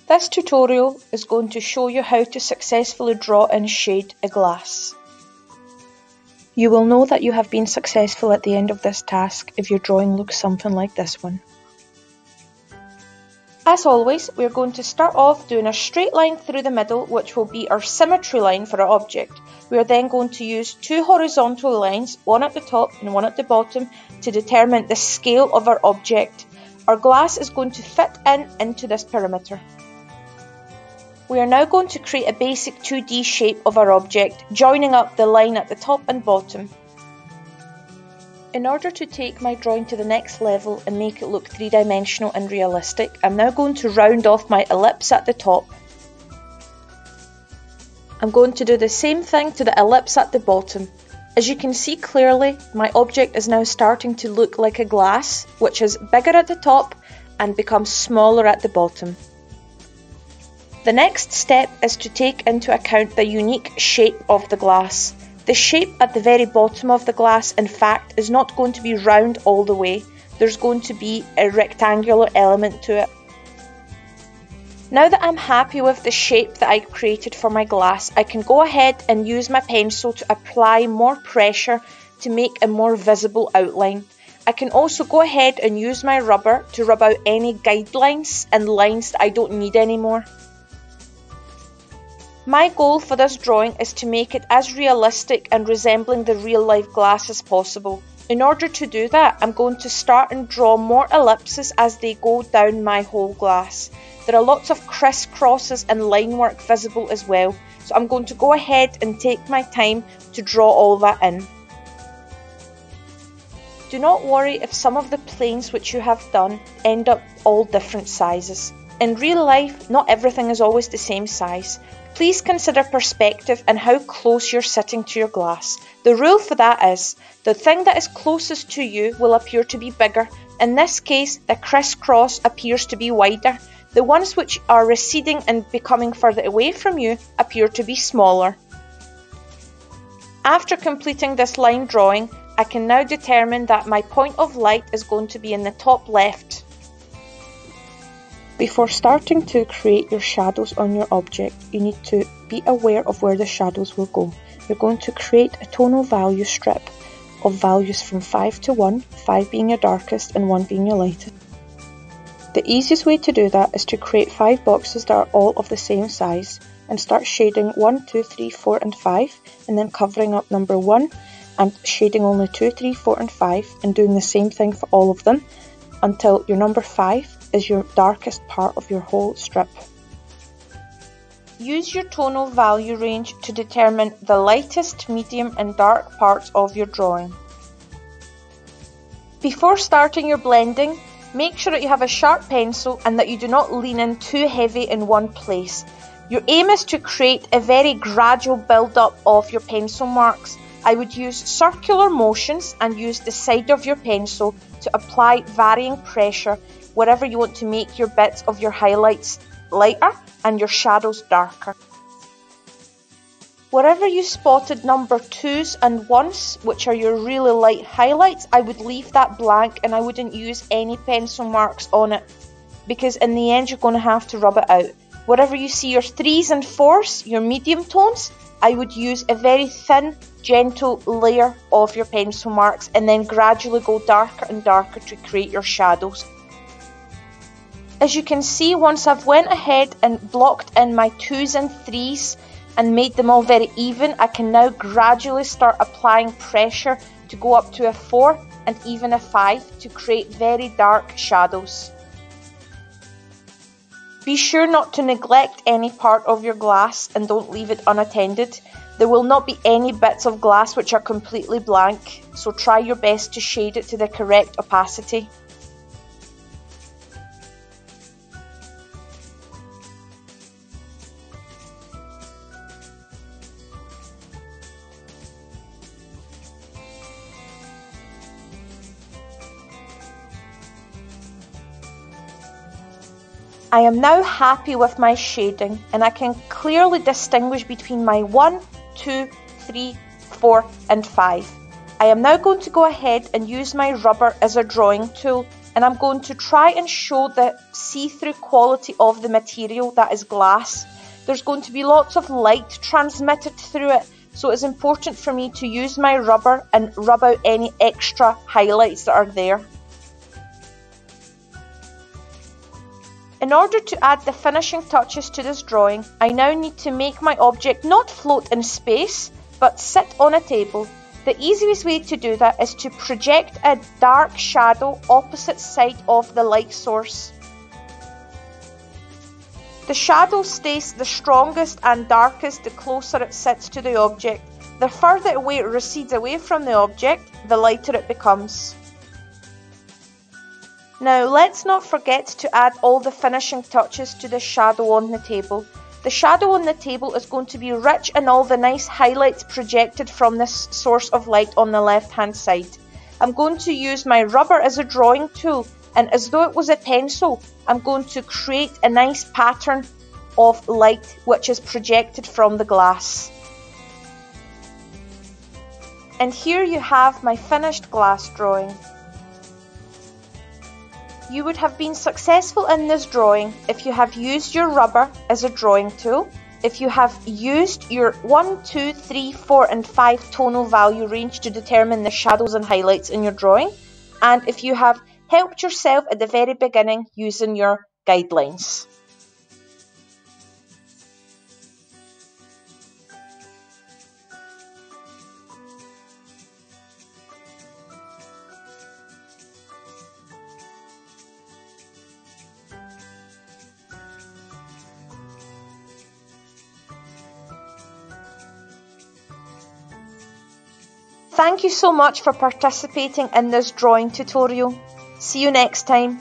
This tutorial is going to show you how to successfully draw and shade a glass. You will know that you have been successful at the end of this task if your drawing looks something like this one. As always, we are going to start off doing a straight line through the middle, which will be our symmetry line for our object. We are then going to use two horizontal lines, one at the top and one at the bottom, to determine the scale of our object. Our glass is going to fit into this perimeter. We are now going to create a basic 2D shape of our object, joining up the line at the top and bottom. In order to take my drawing to the next level and make it look three-dimensional and realistic, I'm now going to round off my ellipse at the top. I'm going to do the same thing to the ellipse at the bottom. As you can see clearly, my object is now starting to look like a glass, which is bigger at the top and becomes smaller at the bottom. The next step is to take into account the unique shape of the glass. The shape at the very bottom of the glass, in fact, is not going to be round all the way. There's going to be a rectangular element to it. Now that I'm happy with the shape that I created for my glass, I can go ahead and use my pencil to apply more pressure to make a more visible outline. I can also go ahead and use my rubber to rub out any guidelines and lines that I don't need anymore. My goal for this drawing is to make it as realistic and resembling the real life glass as possible. In order to do that, I'm going to start and draw more ellipses as they go down my whole glass. There are lots of crisscrosses and line work visible as well, so I'm going to go ahead and take my time to draw all that in. Do not worry if some of the planes which you have done end up all different sizes. In real life, not everything is always the same size. Please consider perspective and how close you're sitting to your glass. The rule for that is, the thing that is closest to you will appear to be bigger. In this case, the crisscross appears to be wider. The ones which are receding and becoming further away from you appear to be smaller. After completing this line drawing, I can now determine that my point of light is going to be in the top left. Before starting to create your shadows on your object, you need to be aware of where the shadows will go. You're going to create a tonal value strip of values from 5 to 1, 5 being your darkest and 1 being your lightest. The easiest way to do that is to create 5 boxes that are all of the same size and start shading 1, 2, 3, 4 and 5 and then covering up number 1 and shading only 2, 3, 4 and 5 and doing the same thing for all of them until your number 5 is your darkest part of your whole strip. Use your tonal value range to determine the lightest, medium and dark parts of your drawing. Before starting your blending, make sure that you have a sharp pencil and that you do not lean in too heavy in one place. Your aim is to create a very gradual build-up of your pencil marks. I would use circular motions and use the side of your pencil to apply varying pressure wherever you want to make your bits of your highlights lighter and your shadows darker. Wherever you spotted number 2s and 1s, which are your really light highlights, I would leave that blank and I wouldn't use any pencil marks on it, because in the end you're going to have to rub it out. Wherever you see your 3s and 4s, your medium tones, I would use a very thin, gentle layer of your pencil marks and then gradually go darker and darker to create your shadows. As you can see, once I've went ahead and blocked in my 2s and 3s and made them all very even, I can now gradually start applying pressure to go up to a 4 and even a 5 to create very dark shadows. Be sure not to neglect any part of your glass and don't leave it unattended. There will not be any bits of glass which are completely blank, so try your best to shade it to the correct opacity. I am now happy with my shading and I can clearly distinguish between my 1, 2, 3, 4 and 5. I am now going to go ahead and use my rubber as a drawing tool and I'm going to try and show the see-through quality of the material that is glass. There's going to be lots of light transmitted through it, so it's important for me to use my rubber and rub out any extra highlights that are there. In order to add the finishing touches to this drawing, I now need to make my object not float in space, but sit on a table. The easiest way to do that is to project a dark shadow opposite side of the light source. The shadow stays the strongest and darkest the closer it sits to the object. The further away it recedes away from the object, the lighter it becomes. Now let's not forget to add all the finishing touches to the shadow on the table. The shadow on the table is going to be rich in all the nice highlights projected from this source of light on the left hand side. I'm going to use my rubber as a drawing tool, and as though it was a pencil, I'm going to create a nice pattern of light which is projected from the glass. And here you have my finished glass drawing. You would have been successful in this drawing if you have used your rubber as a drawing tool, if you have used your 1, 2, 3, 4 and 5 tonal value range to determine the shadows and highlights in your drawing, and if you have helped yourself at the very beginning using your guidelines. Thank you so much for participating in this drawing tutorial. See you next time.